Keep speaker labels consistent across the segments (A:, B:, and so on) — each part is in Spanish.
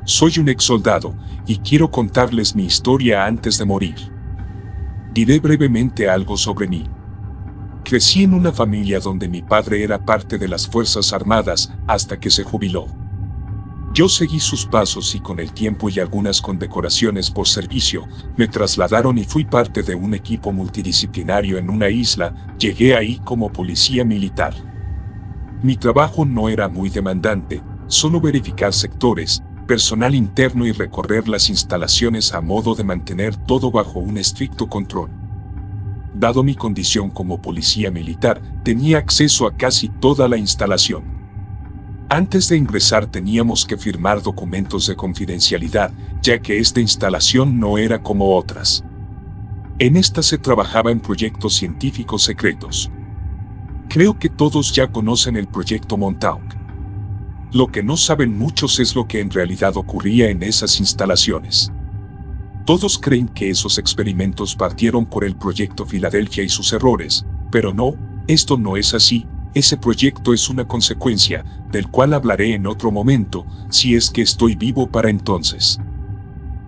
A: Soy un ex soldado, y quiero contarles mi historia antes de morir. Diré brevemente algo sobre mí. Crecí en una familia donde mi padre era parte de las Fuerzas Armadas hasta que se jubiló. Yo seguí sus pasos y con el tiempo y algunas condecoraciones por servicio, me trasladaron y fui parte de un equipo multidisciplinario en una isla. Llegué ahí como policía militar. Mi trabajo no era muy demandante, solo verificar sectores, personal interno y recorrer las instalaciones a modo de mantener todo bajo un estricto control. Dado mi condición como policía militar, tenía acceso a casi toda la instalación. Antes de ingresar teníamos que firmar documentos de confidencialidad, ya que esta instalación no era como otras. En esta se trabajaba en proyectos científicos secretos. Creo que todos ya conocen el proyecto Montauk. Lo que no saben muchos es lo que en realidad ocurría en esas instalaciones. Todos creen que esos experimentos partieron por el proyecto Filadelfia y sus errores, pero no, esto no es así. Ese proyecto es una consecuencia, del cual hablaré en otro momento, si es que estoy vivo para entonces.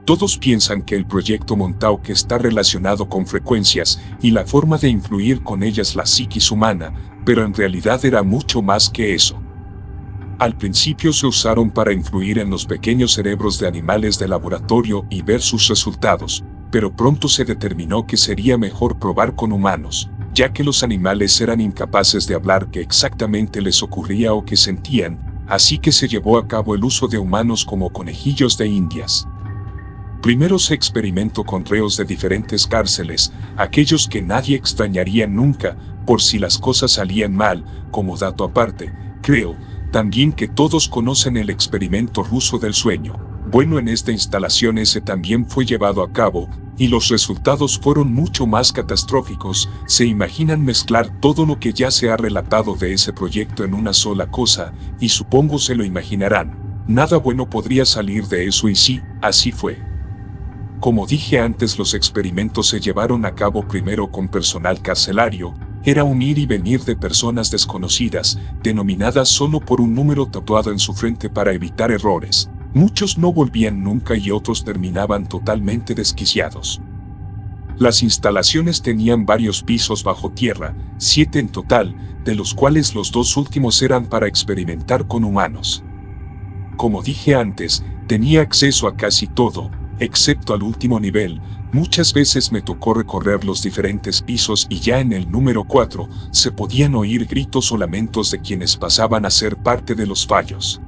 A: Todos piensan que el proyecto Montauk está relacionado con frecuencias y la forma de influir con ellas la psiquis humana, pero en realidad era mucho más que eso. Al principio se usaron para influir en los pequeños cerebros de animales de laboratorio y ver sus resultados, pero pronto se determinó que sería mejor probar con humanos, ya que los animales eran incapaces de hablar qué exactamente les ocurría o qué sentían, así que se llevó a cabo el uso de humanos como conejillos de indias. Primero se experimentó con reos de diferentes cárceles, aquellos que nadie extrañaría nunca, por si las cosas salían mal. Como dato aparte, creo también que todos conocen el experimento ruso del sueño. Bueno, en esta instalación ese también fue llevado a cabo, y los resultados fueron mucho más catastróficos. ¿Se imaginan mezclar todo lo que ya se ha relatado de ese proyecto en una sola cosa? Y supongo se lo imaginarán. Nada bueno podría salir de eso, y sí, así fue. Como dije antes, los experimentos se llevaron a cabo primero con personal carcelario. Era un ir y venir de personas desconocidas, denominadas solo por un número tatuado en su frente para evitar errores. Muchos no volvían nunca y otros terminaban totalmente desquiciados. Las instalaciones tenían varios pisos bajo tierra, 7 en total, de los cuales los 2 últimos eran para experimentar con humanos. Como dije antes, tenía acceso a casi todo, excepto al último nivel. Muchas veces me tocó recorrer los diferentes pisos y ya en el número 4 se podían oír gritos o lamentos de quienes pasaban a ser parte de los fallos.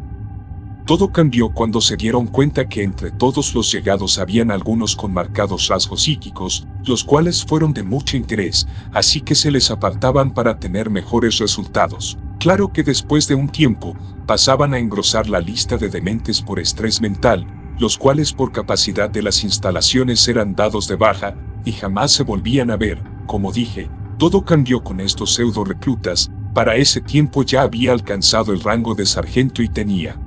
A: Todo cambió cuando se dieron cuenta que entre todos los llegados habían algunos con marcados rasgos psíquicos, los cuales fueron de mucho interés, así que se les apartaban para tener mejores resultados. Claro que después de un tiempo, pasaban a engrosar la lista de dementes por estrés mental, los cuales por capacidad de las instalaciones eran dados de baja, y jamás se volvían a ver. Como dije, todo cambió con estos pseudo reclutas. Para ese tiempo ya había alcanzado el rango de sargento y tenía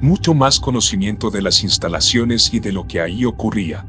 A: mucho más conocimiento de las instalaciones y de lo que ahí ocurría.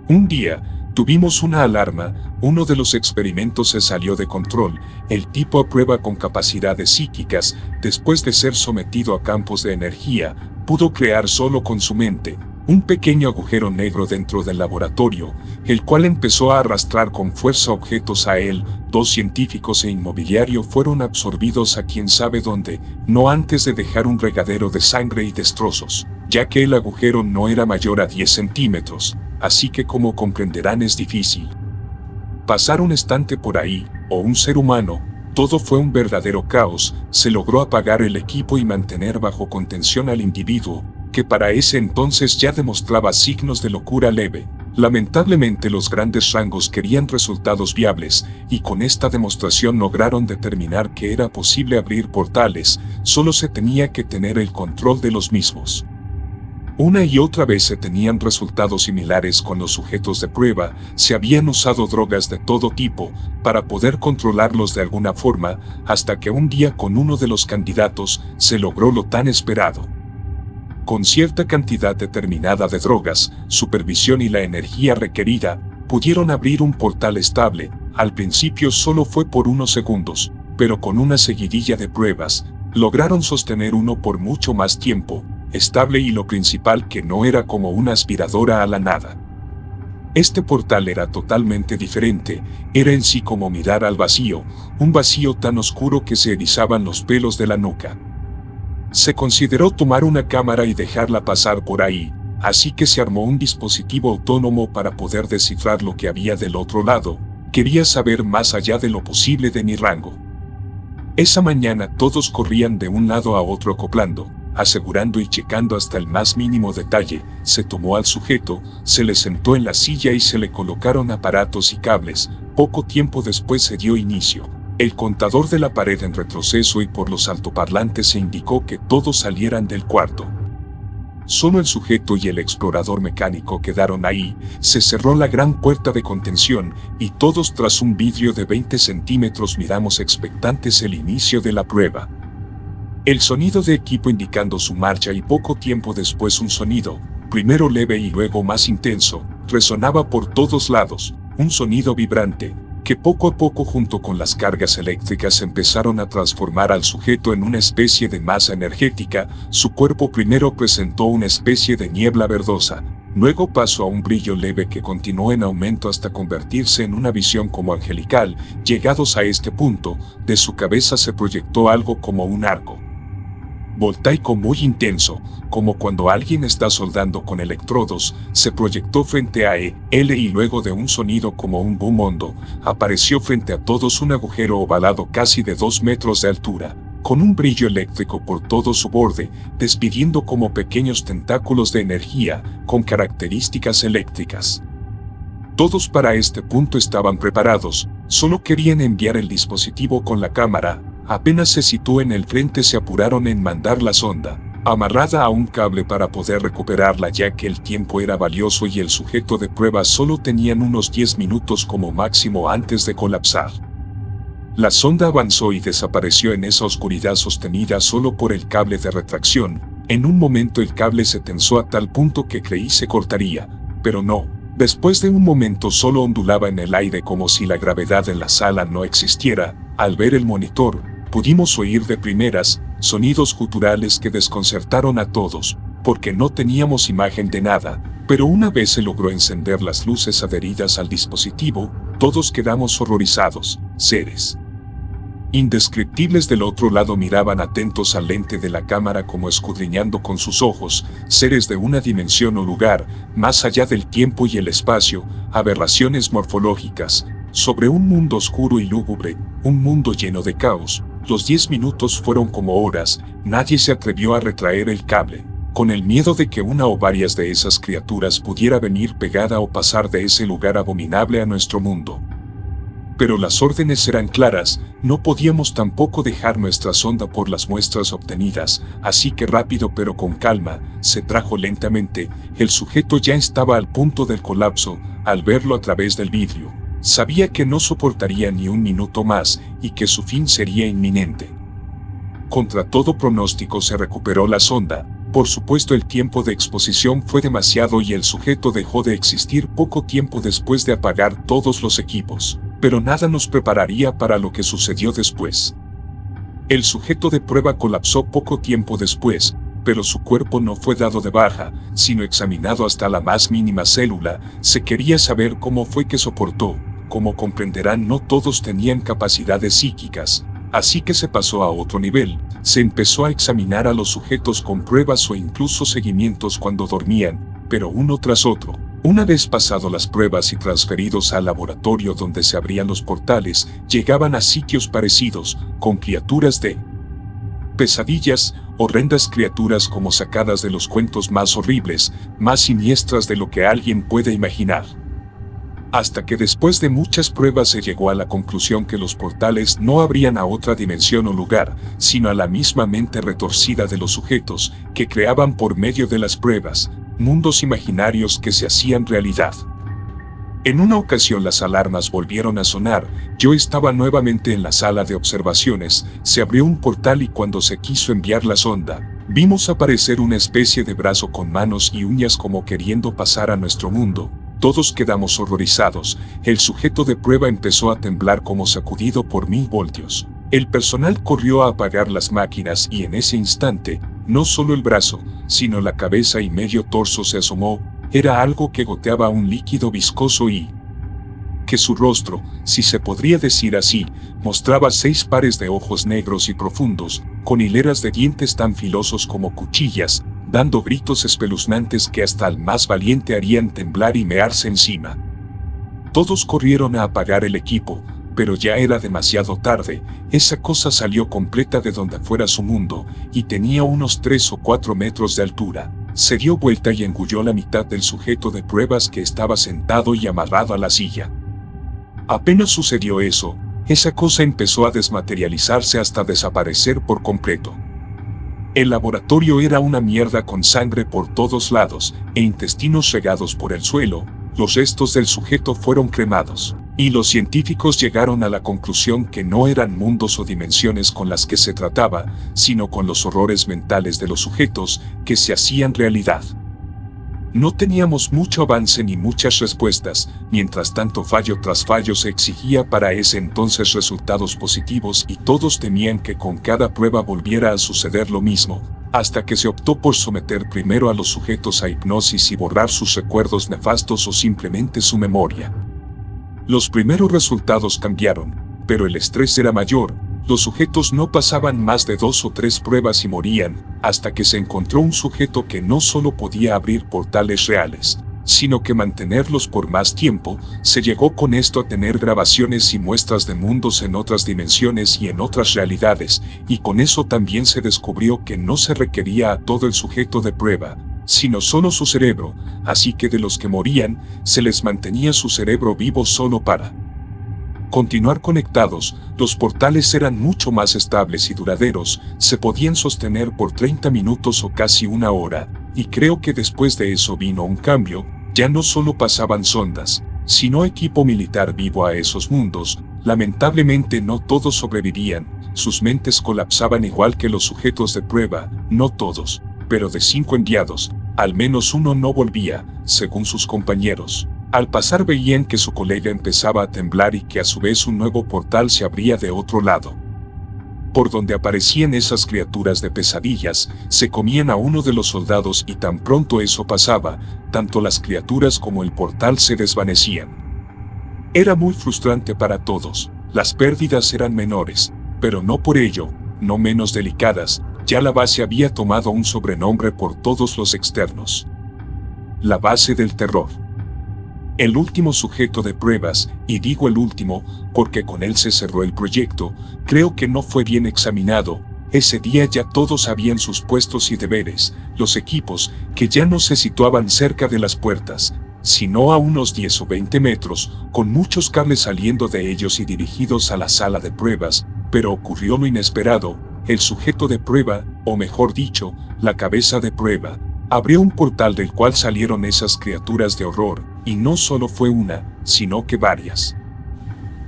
A: Un día, tuvimos una alarma, uno de los experimentos se salió de control. El tipo a prueba con capacidades psíquicas, después de ser sometido a campos de energía, pudo crear solo con su mente un pequeño agujero negro dentro del laboratorio, el cual empezó a arrastrar con fuerza objetos a él. 2 científicos e inmobiliario fueron absorbidos a quién sabe dónde, no antes de dejar un regadero de sangre y destrozos, ya que el agujero no era mayor a 10 centímetros, así que como comprenderán es difícil pasar un estante por ahí, o un ser humano. Todo fue un verdadero caos. Se logró apagar el equipo y mantener bajo contención al individuo, que para ese entonces ya demostraba signos de locura leve. Lamentablemente los grandes rangos querían resultados viables, y con esta demostración lograron determinar que era posible abrir portales, solo se tenía que tener el control de los mismos. Una y otra vez se tenían resultados similares con los sujetos de prueba. Se habían usado drogas de todo tipo para poder controlarlos de alguna forma, hasta que un día con uno de los candidatos se logró lo tan esperado. Con cierta cantidad determinada de drogas, supervisión y la energía requerida, pudieron abrir un portal estable. Al principio solo fue por unos segundos, pero con una seguidilla de pruebas, lograron sostener uno por mucho más tiempo. estable y lo principal que no era como una aspiradora a la nada. Este portal era totalmente diferente, era en sí como mirar al vacío, un vacío tan oscuro que se erizaban los pelos de la nuca. Se consideró tomar una cámara y dejarla pasar por ahí, así que se armó un dispositivo autónomo para poder descifrar lo que había del otro lado. Quería saber más allá de lo posible de mi rango. Esa mañana todos corrían de un lado a otro acoplando, asegurando y checando hasta el más mínimo detalle. Se tomó al sujeto, se le sentó en la silla y se le colocaron aparatos y cables. Poco tiempo después se dio inicio. El contador de la pared en retroceso y por los altoparlantes se indicó que todos salieran del cuarto. Solo el sujeto y el explorador mecánico quedaron ahí. Se cerró la gran puerta de contención y todos tras un vidrio de 20 centímetros miramos expectantes el inicio de la prueba. El sonido de equipo indicando su marcha y poco tiempo después un sonido, primero leve y luego más intenso, resonaba por todos lados, un sonido vibrante, que poco a poco junto con las cargas eléctricas empezaron a transformar al sujeto en una especie de masa energética. Su cuerpo primero presentó una especie de niebla verdosa, luego pasó a un brillo leve que continuó en aumento hasta convertirse en una visión como angelical. Llegados a este punto, de su cabeza se proyectó algo como un arco voltaico muy intenso, como cuando alguien está soldando con electrodos. Se proyectó frente a él y luego de un sonido como un boom hondo, apareció frente a todos un agujero ovalado casi de 2 metros de altura, con un brillo eléctrico por todo su borde, despidiendo como pequeños tentáculos de energía, con características eléctricas. Todos para este punto estaban preparados, solo querían enviar el dispositivo con la cámara. Apenas se situó en el frente se apuraron en mandar la sonda, amarrada a un cable para poder recuperarla ya que el tiempo era valioso y el sujeto de prueba solo tenían unos 10 minutos como máximo antes de colapsar. La sonda avanzó y desapareció en esa oscuridad sostenida solo por el cable de retracción. En un momento el cable se tensó a tal punto que creí se cortaría, pero no. Después de un momento solo ondulaba en el aire como si la gravedad en la sala no existiera. Al ver el monitor, pudimos oír de primeras sonidos guturales que desconcertaron a todos, porque no teníamos imagen de nada, pero una vez se logró encender las luces adheridas al dispositivo, todos quedamos horrorizados. Seres indescriptibles del otro lado miraban atentos al lente de la cámara como escudriñando con sus ojos, seres de una dimensión o lugar, más allá del tiempo y el espacio, aberraciones morfológicas, sobre un mundo oscuro y lúgubre, un mundo lleno de caos. Los 10 minutos fueron como horas, nadie se atrevió a retraer el cable, con el miedo de que una o varias de esas criaturas pudiera venir pegada o pasar de ese lugar abominable a nuestro mundo. Pero las órdenes eran claras, no podíamos tampoco dejar nuestra sonda por las muestras obtenidas, así que rápido pero con calma, se trajo lentamente. El sujeto ya estaba al punto del colapso. Al verlo a través del vidrio, sabía que no soportaría ni un minuto más y que su fin sería inminente. Contra todo pronóstico se recuperó la sonda. Por supuesto el tiempo de exposición fue demasiado y el sujeto dejó de existir poco tiempo después de apagar todos los equipos, pero nada nos prepararía para lo que sucedió después. El sujeto de prueba colapsó poco tiempo después, pero su cuerpo no fue dado de baja, sino examinado hasta la más mínima célula. Se quería saber cómo fue que soportó. Como comprenderán, no todos tenían capacidades psíquicas, así que se pasó a otro nivel. Se empezó a examinar a los sujetos con pruebas o incluso seguimientos cuando dormían, pero uno tras otro. Una vez pasado las pruebas y transferidos al laboratorio donde se abrían los portales, llegaban a sitios parecidos, con criaturas de pesadillas, horrendas criaturas como sacadas de los cuentos más horribles, más siniestras de lo que alguien puede imaginar. Hasta que después de muchas pruebas se llegó a la conclusión que los portales no abrían a otra dimensión o lugar, sino a la misma mente retorcida de los sujetos, que creaban por medio de las pruebas, mundos imaginarios que se hacían realidad. En una ocasión las alarmas volvieron a sonar, yo estaba nuevamente en la sala de observaciones, se abrió un portal y cuando se quiso enviar la sonda, vimos aparecer una especie de brazo con manos y uñas como queriendo pasar a nuestro mundo. Todos quedamos horrorizados, el sujeto de prueba empezó a temblar como sacudido por 1000 voltios. El personal corrió a apagar las máquinas y en ese instante, No solo el brazo, sino la cabeza y medio torso se asomó. Era algo que goteaba un líquido viscoso y que su rostro, si se podría decir así, mostraba 6 pares de ojos negros y profundos, con hileras de dientes tan filosos como cuchillas, dando gritos espeluznantes que hasta al más valiente harían temblar y mearse encima. Todos corrieron a apagar el equipo, pero ya era demasiado tarde. Esa cosa salió completa de donde fuera su mundo, y tenía unos 3 o 4 metros de altura. Se dio vuelta y engulló la mitad del sujeto de pruebas que estaba sentado y amarrado a la silla. Apenas sucedió eso, esa cosa empezó a desmaterializarse hasta desaparecer por completo. El laboratorio era una mierda con sangre por todos lados e intestinos regados por el suelo. Los restos del sujeto fueron cremados, y los científicos llegaron a la conclusión que no eran mundos o dimensiones con las que se trataba, sino con los horrores mentales de los sujetos que se hacían realidad. No teníamos mucho avance ni muchas respuestas, mientras tanto fallo tras fallo se exigía para ese entonces resultados positivos y todos temían que con cada prueba volviera a suceder lo mismo, hasta que se optó por someter primero a los sujetos a hipnosis y borrar sus recuerdos nefastos o simplemente su memoria. Los primeros resultados cambiaron, pero el estrés era mayor. Los sujetos no pasaban más de 2 o 3 pruebas y morían, hasta que se encontró un sujeto que no solo podía abrir portales reales, sino que mantenerlos por más tiempo. Se llegó con esto a tener grabaciones y muestras de mundos en otras dimensiones y en otras realidades, y con eso también se descubrió que no se requería a todo el sujeto de prueba, sino solo su cerebro, así que de los que morían, se les mantenía su cerebro vivo solo para continuar conectados. Los portales eran mucho más estables y duraderos, se podían sostener por 30 minutos o casi 1 hora, y creo que después de eso vino un cambio. Ya no solo pasaban sondas, sino equipo militar vivo a esos mundos. Lamentablemente no todos sobrevivían, sus mentes colapsaban igual que los sujetos de prueba. No todos, pero de 5 enviados, al menos uno no volvía, según sus compañeros. Al pasar veían que su colega empezaba a temblar y que a su vez un nuevo portal se abría de otro lado. Por donde aparecían esas criaturas de pesadillas, se comían a uno de los soldados y tan pronto eso pasaba, tanto las criaturas como el portal se desvanecían. Era muy frustrante para todos. Las pérdidas eran menores, pero no por ello, no menos delicadas. Ya la base había tomado un sobrenombre por todos los externos: la base del terror. El último sujeto de pruebas, y digo el último, porque con él se cerró el proyecto, creo que no fue bien examinado. Ese día ya todos sabían sus puestos y deberes. Los equipos, que ya no se situaban cerca de las puertas, sino a unos 10 o 20 metros, con muchos cables saliendo de ellos y dirigidos a la sala de pruebas, pero ocurrió lo inesperado. El sujeto de prueba, o mejor dicho, la cabeza de prueba, abrió un portal del cual salieron esas criaturas de horror, y no solo fue una, sino que varias.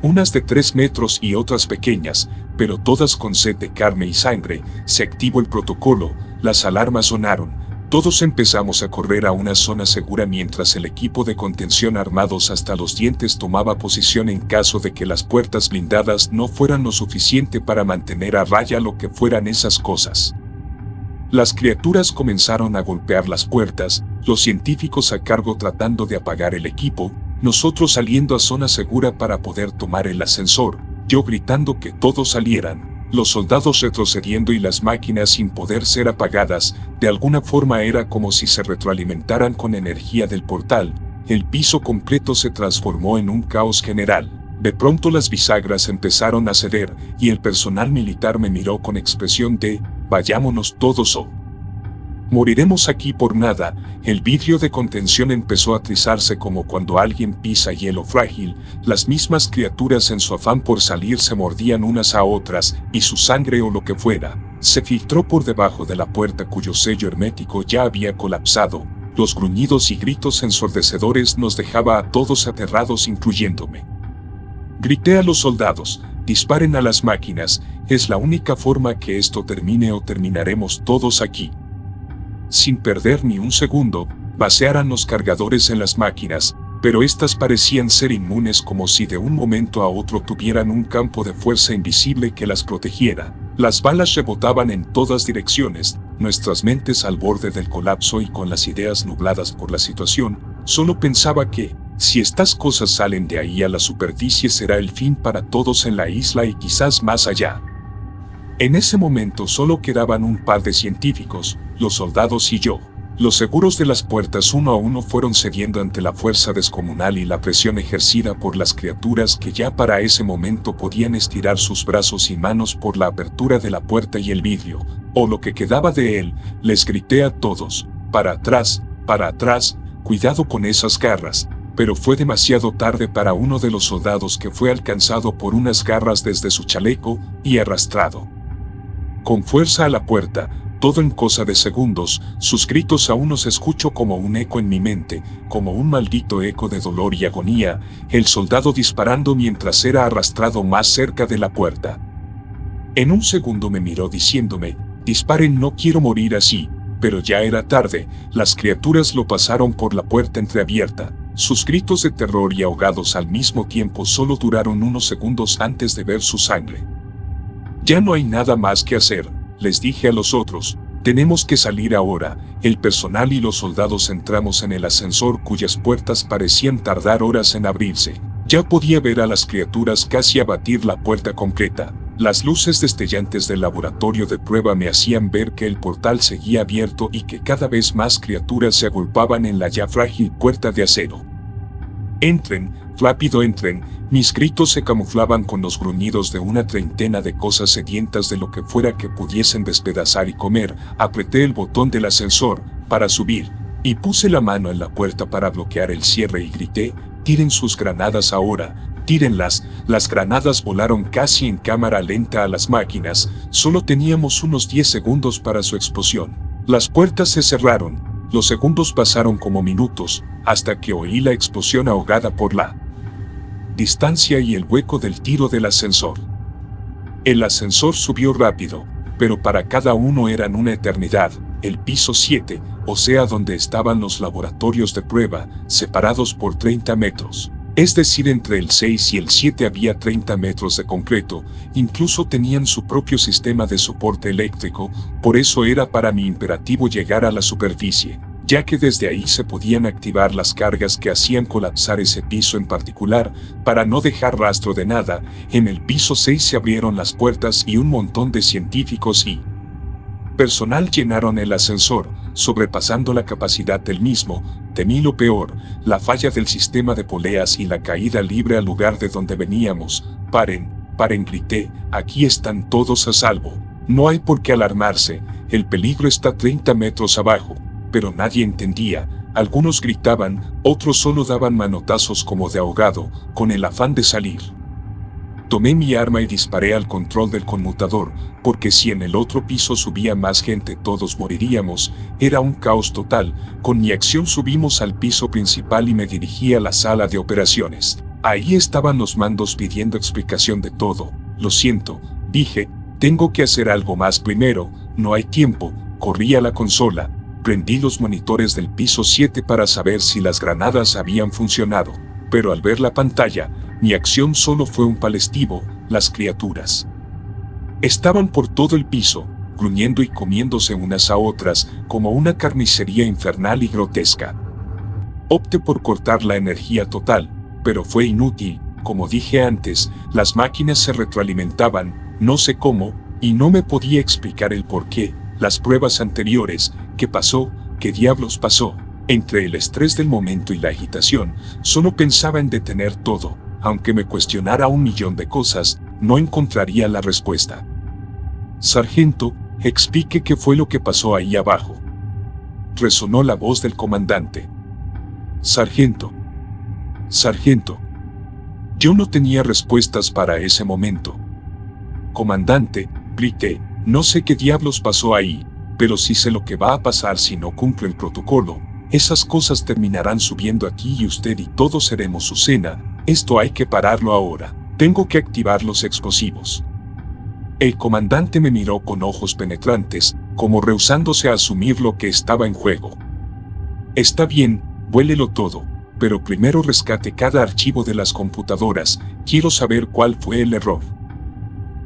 A: Unas de 3 metros y otras pequeñas, pero todas con sed de carne y sangre. Se activó el protocolo, las alarmas sonaron, todos empezamos a correr a una zona segura mientras el equipo de contención armados hasta los dientes tomaba posición en caso de que las puertas blindadas no fueran lo suficiente para mantener a raya lo que fueran esas cosas. Las criaturas comenzaron a golpear las puertas, los científicos a cargo tratando de apagar el equipo, nosotros saliendo a zona segura para poder tomar el ascensor, yo gritando que todos salieran, los soldados retrocediendo y las máquinas sin poder ser apagadas. De alguna forma era como si se retroalimentaran con energía del portal. El piso completo se transformó en un caos general. De pronto las bisagras empezaron a ceder, y el personal militar me miró con expresión de: vayámonos todos o moriremos aquí por nada. El vidrio de contención empezó a trizarse como cuando alguien pisa hielo frágil. Las mismas criaturas en su afán por salir se mordían unas a otras, y su sangre o lo que fuera, se filtró por debajo de la puerta cuyo sello hermético ya había colapsado. Los gruñidos y gritos ensordecedores nos dejaba a todos aterrados, incluyéndome. Grité a los soldados: disparen a las máquinas, es la única forma que esto termine o terminaremos todos aquí. Sin perder ni un segundo, vaciaran los cargadores en las máquinas, pero estas parecían ser inmunes, como si de un momento a otro tuvieran un campo de fuerza invisible que las protegiera. Las balas rebotaban en todas direcciones, nuestras mentes al borde del colapso y con las ideas nubladas por la situación. Solo pensaba que, si estas cosas salen de ahí a la superficie, será el fin para todos en la isla y quizás más allá. En ese momento solo quedaban un par de científicos, los soldados y yo. Los seguros de las puertas uno a uno fueron cediendo ante la fuerza descomunal y la presión ejercida por las criaturas que ya para ese momento podían estirar sus brazos y manos por la apertura de la puerta y el vidrio, o lo que quedaba de él. Les grité a todos: para atrás, cuidado con esas garras. Pero fue demasiado tarde para uno de los soldados, que fue alcanzado por unas garras desde su chaleco y arrastrado con fuerza a la puerta. Todo en cosa de segundos. Sus gritos aún los escucho como un eco en mi mente, como un maldito eco de dolor y agonía, el soldado disparando mientras era arrastrado más cerca de la puerta. En un segundo me miró diciéndome: disparen, no quiero morir así. Pero ya era tarde. Las criaturas lo pasaron por la puerta entreabierta. Sus gritos de terror y ahogados al mismo tiempo solo duraron unos segundos antes de ver su sangre. Ya no hay nada más que hacer, les dije a los otros. Tenemos que salir ahora. El personal y los soldados entramos en el ascensor, cuyas puertas parecían tardar horas en abrirse. Ya podía ver a las criaturas casi abatir la puerta completa. Las luces destellantes del laboratorio de prueba me hacían ver que el portal seguía abierto y que cada vez más criaturas se agolpaban en la ya frágil puerta de acero. Entren, rápido entren. Mis gritos se camuflaban con los gruñidos de una treintena de cosas sedientas de lo que fuera que pudiesen despedazar y comer. Apreté el botón del ascensor para subir y puse la mano en la puerta para bloquear el cierre y grité: tiren sus granadas ahora, tírenlas. Las granadas volaron casi en cámara lenta a las máquinas. Solo teníamos unos 10 segundos para su explosión. Las puertas se cerraron. Los segundos pasaron como minutos, hasta que oí la explosión ahogada por la distancia y el hueco del tiro del ascensor. El ascensor subió rápido, pero para cada uno eran una eternidad. El piso 7, o sea donde estaban los laboratorios de prueba, separados por 30 metros. Es decir, entre el 6 y el 7 había 30 metros de concreto. Incluso tenían su propio sistema de soporte eléctrico. Por eso era para mí imperativo llegar a la superficie, ya que desde ahí se podían activar las cargas que hacían colapsar ese piso en particular. Para no dejar rastro de nada, en el piso 6 se abrieron las puertas y un montón de científicos y personal llenaron el ascensor, sobrepasando la capacidad del mismo. Temí lo peor: la falla del sistema de poleas y la caída libre al lugar de donde veníamos. Paren, grité, aquí están todos a salvo. No hay por qué alarmarse, el peligro está 30 metros abajo. Pero nadie entendía. Algunos gritaban, otros solo daban manotazos como de ahogado, con el afán de salir. Tomé mi arma y disparé al control del conmutador, porque si en el otro piso subía más gente todos moriríamos. Era un caos total. Con mi acción subimos al piso principal y me dirigí a la sala de operaciones. Ahí estaban los mandos pidiendo explicación de todo. Lo siento, dije, tengo que hacer algo más primero, no hay tiempo. Corrí a la consola, prendí los monitores del piso 7 para saber si las granadas habían funcionado. Pero al ver la pantalla, mi acción solo fue un palestivo. Las criaturas estaban por todo el piso, gruñendo y comiéndose unas a otras, como una carnicería infernal y grotesca. Opté por cortar la energía total, pero fue inútil. Como dije antes, las máquinas se retroalimentaban, no sé cómo, y no me podía explicar el por qué. Las pruebas anteriores, ¿qué pasó? ¿Qué diablos pasó? Entre el estrés del momento y la agitación, solo pensaba en detener todo. Aunque me cuestionara 1.000.000 de cosas, no encontraría la respuesta. Sargento, explique qué fue lo que pasó ahí abajo. Resonó la voz del comandante. Sargento. Yo no tenía respuestas para ese momento. Comandante, grité, no sé qué diablos pasó ahí, pero sí sé lo que va a pasar si no cumple el protocolo. Esas cosas terminarán subiendo aquí y usted y todos seremos su cena. Esto hay que pararlo ahora. Tengo que activar los explosivos. El comandante me miró con ojos penetrantes, como rehusándose a asumir lo que estaba en juego. Está bien, vuélelo todo, pero primero rescate cada archivo de las computadoras. Quiero saber cuál fue el error.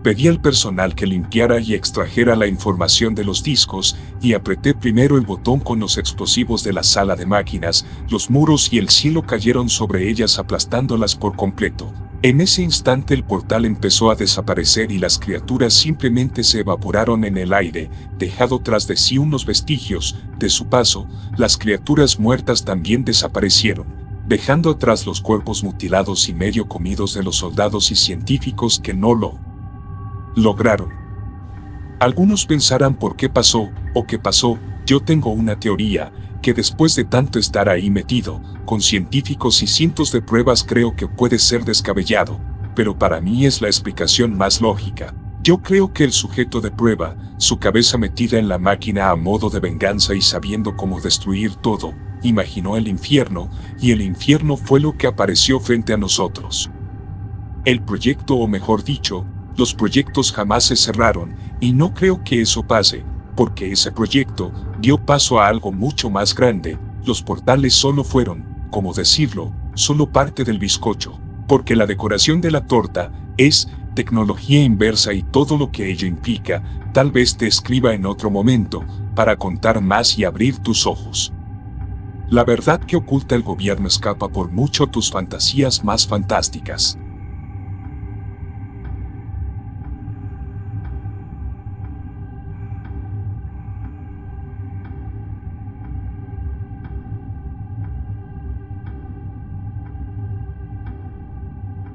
A: Pedí al personal que limpiara y extrajera la información de los discos y apreté primero el botón con los explosivos de la sala de máquinas. Los muros y el cielo cayeron sobre ellas aplastándolas por completo. En ese instante el portal empezó a desaparecer y las criaturas simplemente se evaporaron en el aire, dejando tras de sí unos vestigios. De su paso, las criaturas muertas también desaparecieron, dejando atrás los cuerpos mutilados y medio comidos de los soldados y científicos que no lo lograron. Algunos pensarán por qué pasó o qué pasó. Yo tengo una teoría, que después de tanto estar ahí metido, con científicos y cientos de pruebas, creo que puede ser descabellado, pero para mí es la explicación más lógica. Yo creo que el sujeto de prueba, su cabeza metida en la máquina a modo de venganza y sabiendo cómo destruir todo, imaginó el infierno, y el infierno fue lo que apareció frente a nosotros. El proyecto, o mejor dicho, los proyectos jamás se cerraron, y no creo que eso pase, porque ese proyecto dio paso a algo mucho más grande. Los portales solo fueron, como decirlo, solo parte del bizcocho, porque la decoración de la torta es tecnología inversa y todo lo que ello implica. Tal vez te escriba en otro momento, para contar más y abrir tus ojos. La verdad que oculta el gobierno escapa por mucho a tus fantasías más fantásticas.